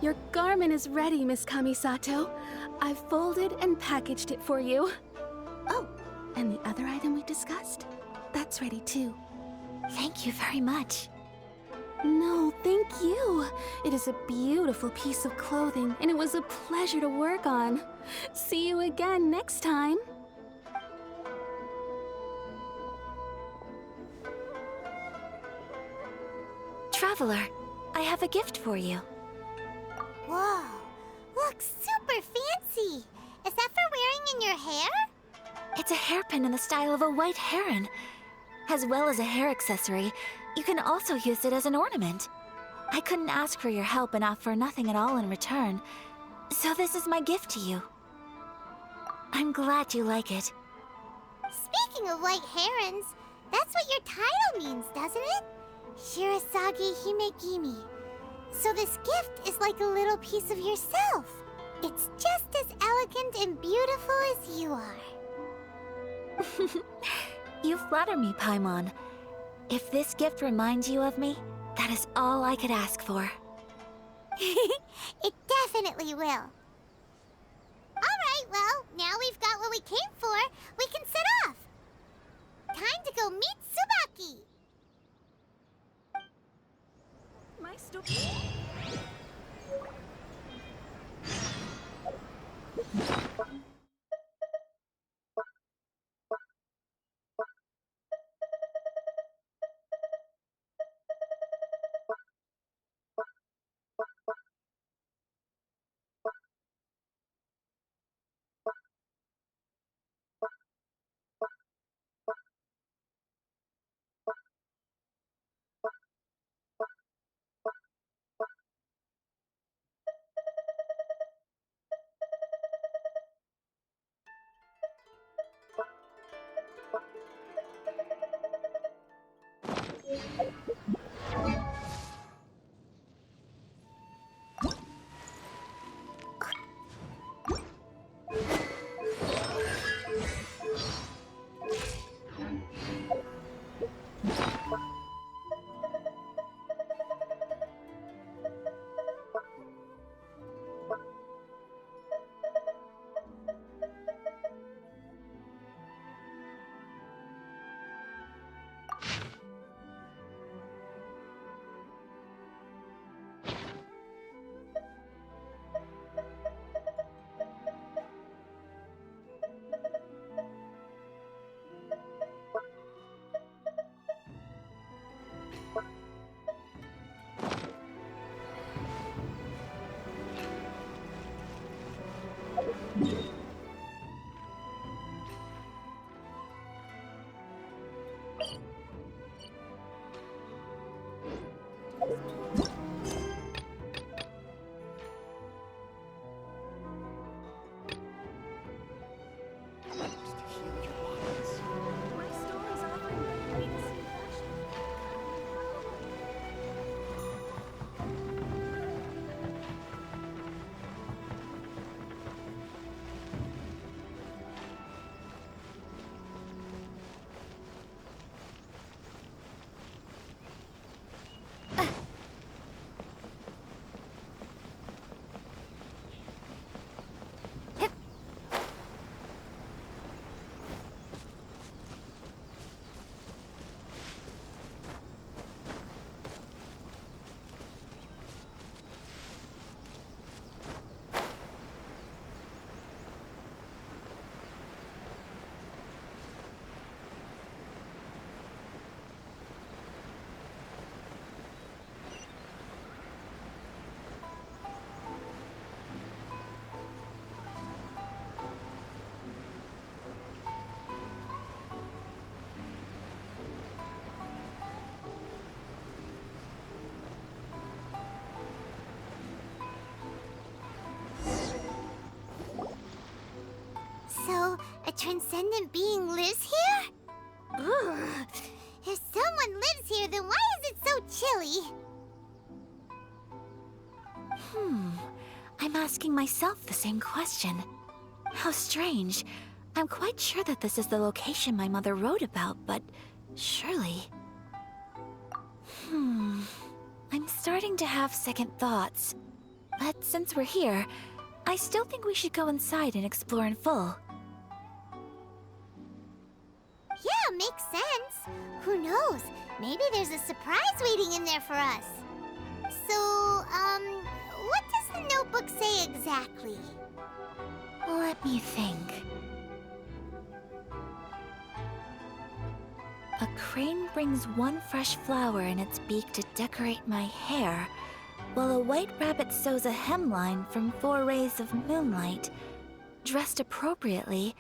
Your garment is ready, Miss Kamisato. I've folded and packaged it for you. Oh, and the other item we discussed? That's ready too. Thank you very much. No, thank you. It is a beautiful piece of clothing, and it was a pleasure to work on. See you again next time. Traveler, I have a gift for you. Whoa, looks super fancy. Is that for wearing in your hair? It's a hairpin in the style of a white heron. As well as a hair accessory, you can also use it as an ornament. I couldn't ask for your help and offer nothing at all in return, so this is my gift to you. I'm glad you like it. Speaking of white herons, that's what your title means, doesn't it? Shirasagi Himegimi. So this gift is like a little piece of yourself. It's just as elegant and beautiful as you are. You flatter me, Paimon. If this gift reminds you of me, that is all I could ask for. It definitely will. Alright, well, now we've got what we came for. We can set off. Time to go meet Tsubaki. My story. So, a transcendent being lives here? Ugh. If someone lives here, then why is it so chilly? I'm asking myself the same question. How strange. I'm quite sure that this is the location my mother wrote about, but surely... I'm starting to have second thoughts. But since we're here, I still think we should go inside and explore in full. Yeah, makes sense. Who knows? Maybe there's a surprise waiting in there for us. So, what does the notebook say exactly? Let me think. A crane brings one fresh flower in its beak to decorate my hair, while a white rabbit sews a hemline from 4 rays of moonlight. Dressed appropriately,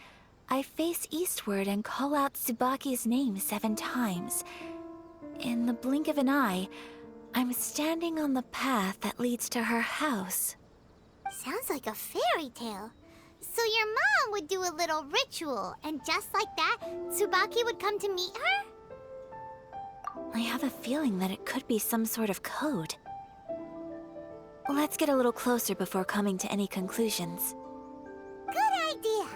I face eastward and call out Tsubaki's name 7 times. In the blink of an eye, I'm standing on the path that leads to her house. Sounds like a fairy tale. So your mom would do a little ritual, and just like that, Tsubaki would come to meet her? I have a feeling that it could be some sort of code. Let's get a little closer before coming to any conclusions. Good idea.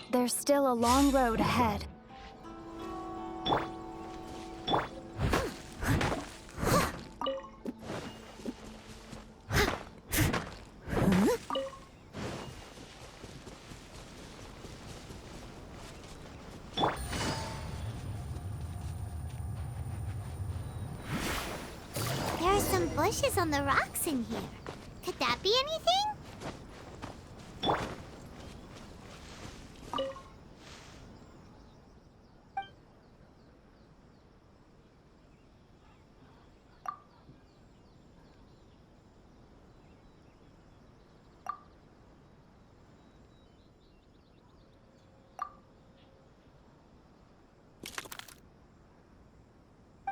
There's still a long road ahead. There are some bushes on the rocks in here. Could that be anything?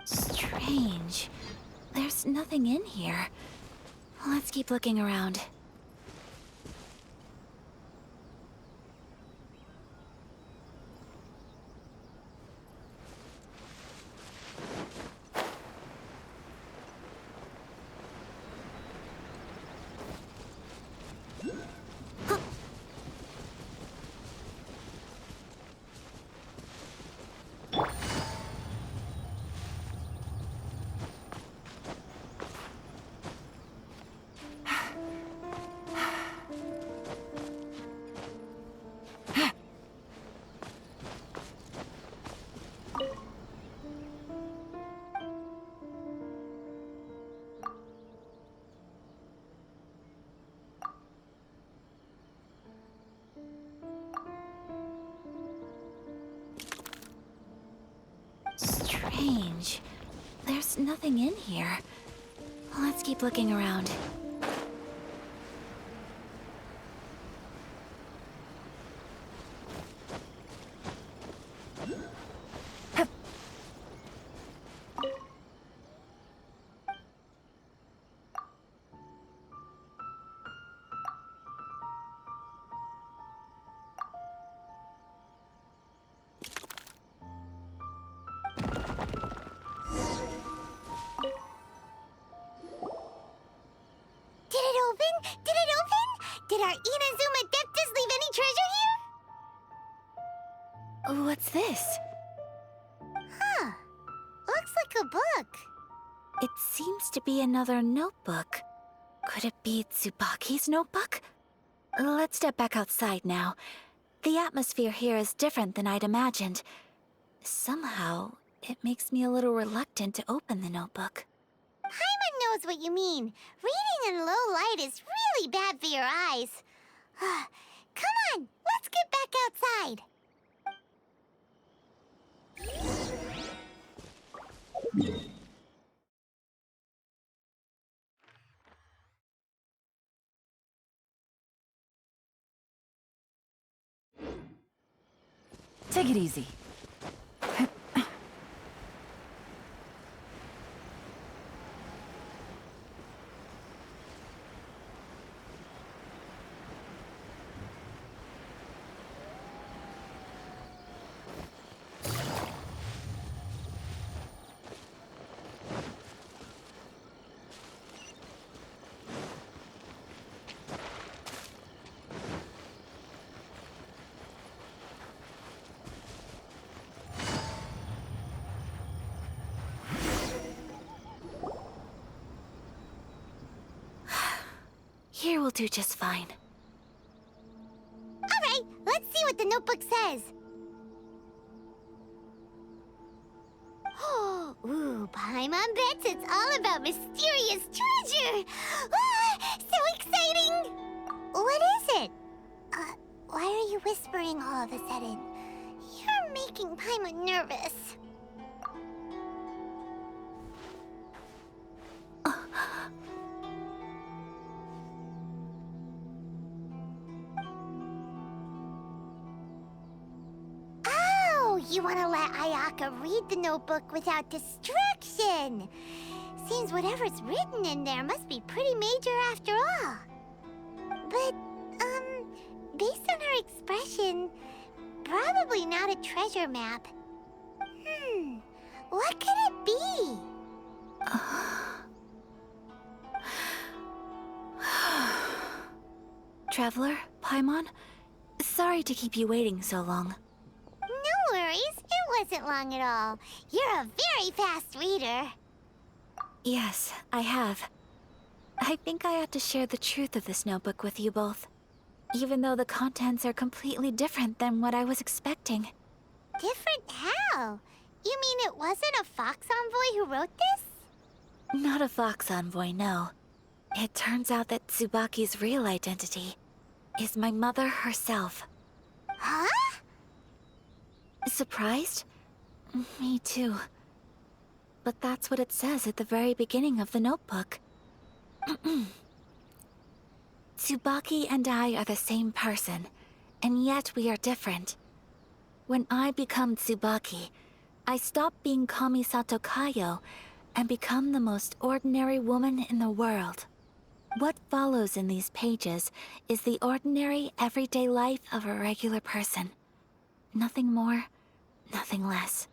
Strange. There's nothing in here. Let's keep looking around. Strange. There's nothing in here. Let's keep looking around. Did it open? Did it open? Did our Inazuma Adeptus leave any treasure here? What's this? Huh. Looks like a book. It seems to be another notebook. Could it be Tsubaki's notebook? Let's step back outside now. The atmosphere here is different than I'd imagined. Somehow, it makes me a little reluctant to open the notebook. Paimon knows what you mean. Reading in low light is really bad for your eyes. Come on, let's get back outside. Take it easy. Here will do just fine. All right, let's see what the notebook says. Ooh, Paimon bets it's all about mysterious treasure. Ah, so exciting! What is it? Why are you whispering all of a sudden? You're making Paimon nervous. You want to let Ayaka read the notebook without distraction. Seems whatever's written in there must be pretty major after all. But, based on her expression, probably not a treasure map. What could it be? Traveler, Paimon, Sorry to keep you waiting so long. No worries, it wasn't long at all. You're a very fast reader. Yes, I have. I think I ought to share the truth of this notebook with you both, even though the contents are completely different than what I was expecting. Different how? You mean it wasn't a Fox Envoy who wrote this? Not a Fox Envoy, no. It turns out that Tsubaki's real identity is my mother herself. Huh? Surprised? Me too. But that's what it says at the very beginning of the notebook. Tsubaki and I are the same person, and yet we are different. When I become Tsubaki, I stop being Kamisato Kayo and become the most ordinary woman in the world. What follows in these pages is the ordinary, everyday life of a regular person. Nothing more, nothing less.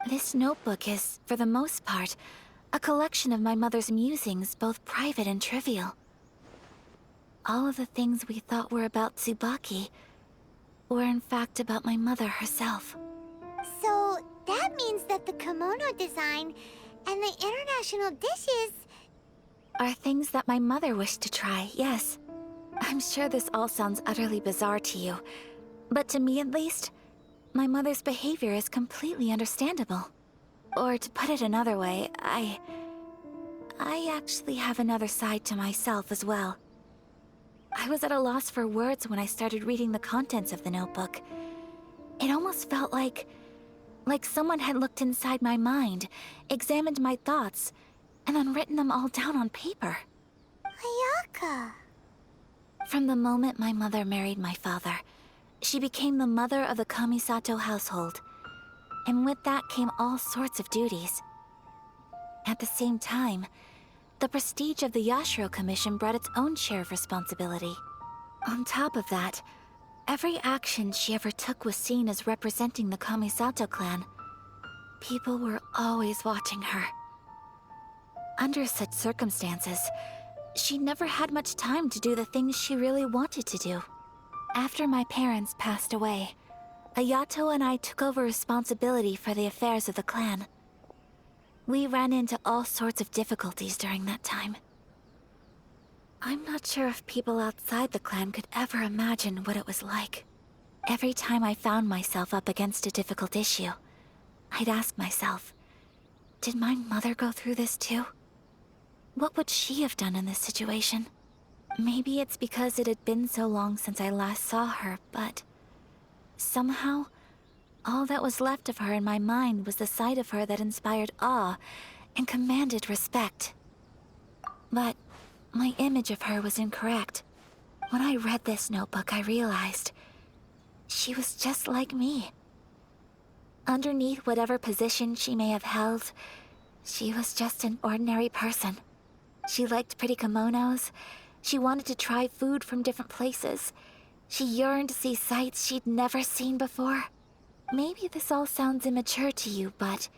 This notebook is, for the most part, a collection of my mother's musings, both private and trivial. All of the things we thought were about Tsubaki were in fact about my mother herself. So that means that the kimono design and the international dishes... Are things that my mother wished to try, yes. I'm sure this all sounds utterly bizarre to you, but to me at least, my mother's behavior is completely understandable. Or to put it another way, I actually have another side to myself as well. I was at a loss for words when I started reading the contents of the notebook. It almost felt like someone had looked inside my mind, examined my thoughts, and then written them all down on paper. Ayaka. From the moment my mother married my father, she became the mother of the Kamisato household. And with that came all sorts of duties. At the same time, the prestige of the Yashiro Commission brought its own share of responsibility. On top of that, every action she ever took was seen as representing the Kamisato clan. People were always watching her. Under such circumstances, she never had much time to do the things she really wanted to do. After my parents passed away, Ayato and I took over responsibility for the affairs of the clan. We ran into all sorts of difficulties during that time. I'm not sure if people outside the clan could ever imagine what it was like. Every time I found myself up against a difficult issue, I'd ask myself, did my mother go through this too? What would she have done in this situation? Maybe it's because it had been so long since I last saw her, but somehow, all that was left of her in my mind was the side of her that inspired awe and commanded respect. But my image of her was incorrect. When I read this notebook, I realized she was just like me. Underneath whatever position she may have held, she was just an ordinary person. She liked pretty kimonos. She wanted to try food from different places. She yearned to see sights she'd never seen before. Maybe this all sounds immature to you, but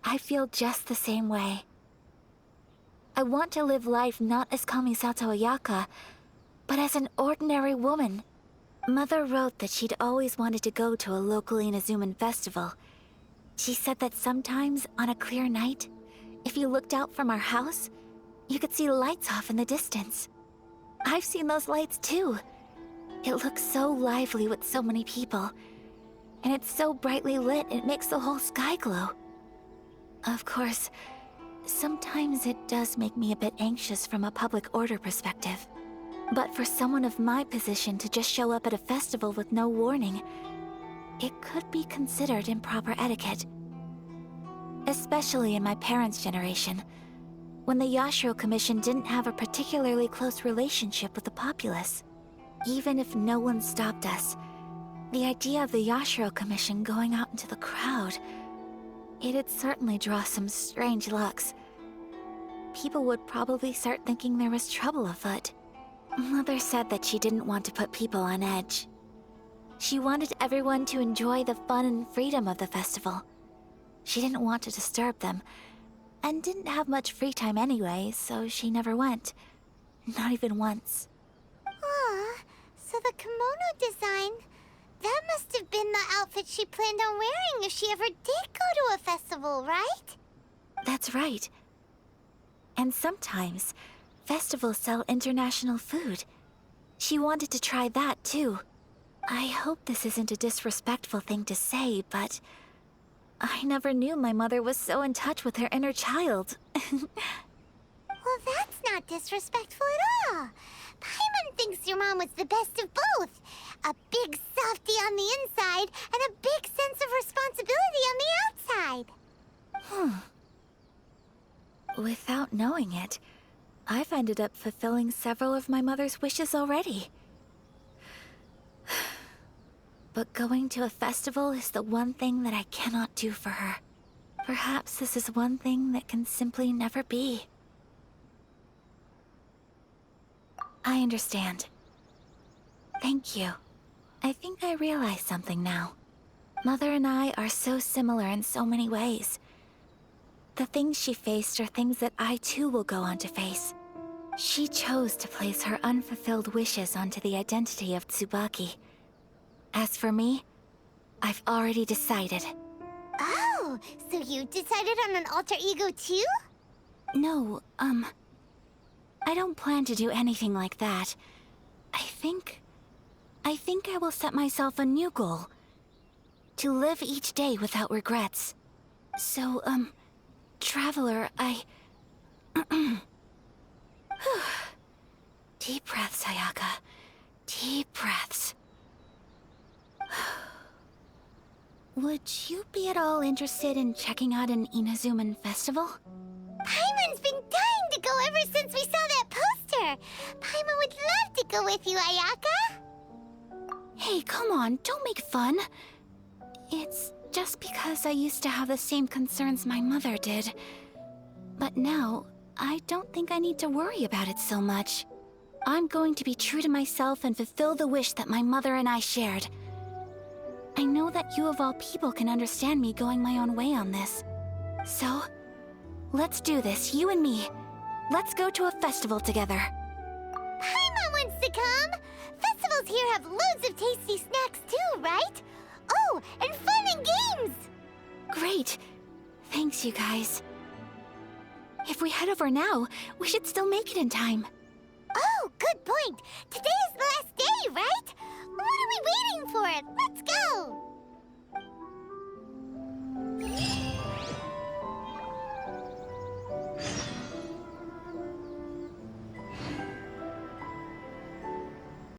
I feel just the same way. I want to live life not as Kamisato Ayaka, but as an ordinary woman. Mother wrote that she'd always wanted to go to a local Inazuman festival. She said that sometimes, on a clear night, if you looked out from our house, you could see lights off in the distance. I've seen those lights too. It looks so lively with so many people. And it's so brightly lit, it makes the whole sky glow. Of course, sometimes it does make me a bit anxious from a public order perspective. But for someone of my position to just show up at a festival with no warning, it could be considered improper etiquette. Especially in my parents' generation, when the Yashiro Commission didn't have a particularly close relationship with the populace. Even if no one stopped us, the idea of the Yashiro Commission going out into the crowd, it'd certainly draw some strange looks. People would probably start thinking there was trouble afoot. Mother said that she didn't want to put people on edge. She wanted everyone to enjoy the fun and freedom of the festival. She didn't want to disturb them, and didn't have much free time anyway, so she never went. Not even once. Aw, so the kimono design. That must have been the outfit she planned on wearing if she ever did go to a festival, right? That's right. And sometimes, festivals sell international food. She wanted to try that too. I hope this isn't a disrespectful thing to say, but I never knew my mother was so in touch with her inner child. Well, that's not disrespectful at all. Paimon thinks your mom was the best of both. A big softie on the inside and a big sense of responsibility on the outside. Without knowing it, I've ended up fulfilling several of my mother's wishes already. But going to a festival is the one thing that I cannot do for her. Perhaps this is one thing that can simply never be. I understand. Thank you. I think I realize something now. Mother and I are so similar in so many ways. The things she faced are things that I too will go on to face. She chose to place her unfulfilled wishes onto the identity of Tsubaki. As for me, I've already decided. Oh, so you decided on an alter ego too? No, I don't plan to do anything like that. I think I will set myself a new goal. To live each day without regrets. So, Traveler, Deep breaths, Ayaka. Deep breaths. Would you be at all interested in checking out an Inazuman festival? Paimon's been dying to go ever since we saw that poster. Paimon would love to go with you, Ayaka. Hey, come on, don't make fun. It's just because I used to have the same concerns my mother did. But now, I don't think I need to worry about it so much. I'm going to be true to myself and fulfill the wish that my mother and I shared. I know that you of all people can understand me going my own way on this. So, let's do this, you and me. Let's go to a festival together. Paimon wants to come! Festivals here have loads of tasty snacks too, right? Oh, and fun and games! Great. Thanks, you guys. If we head over now, we should still make it in time. Oh, good point. Today is the last day, right? What are we waiting for? Let's go!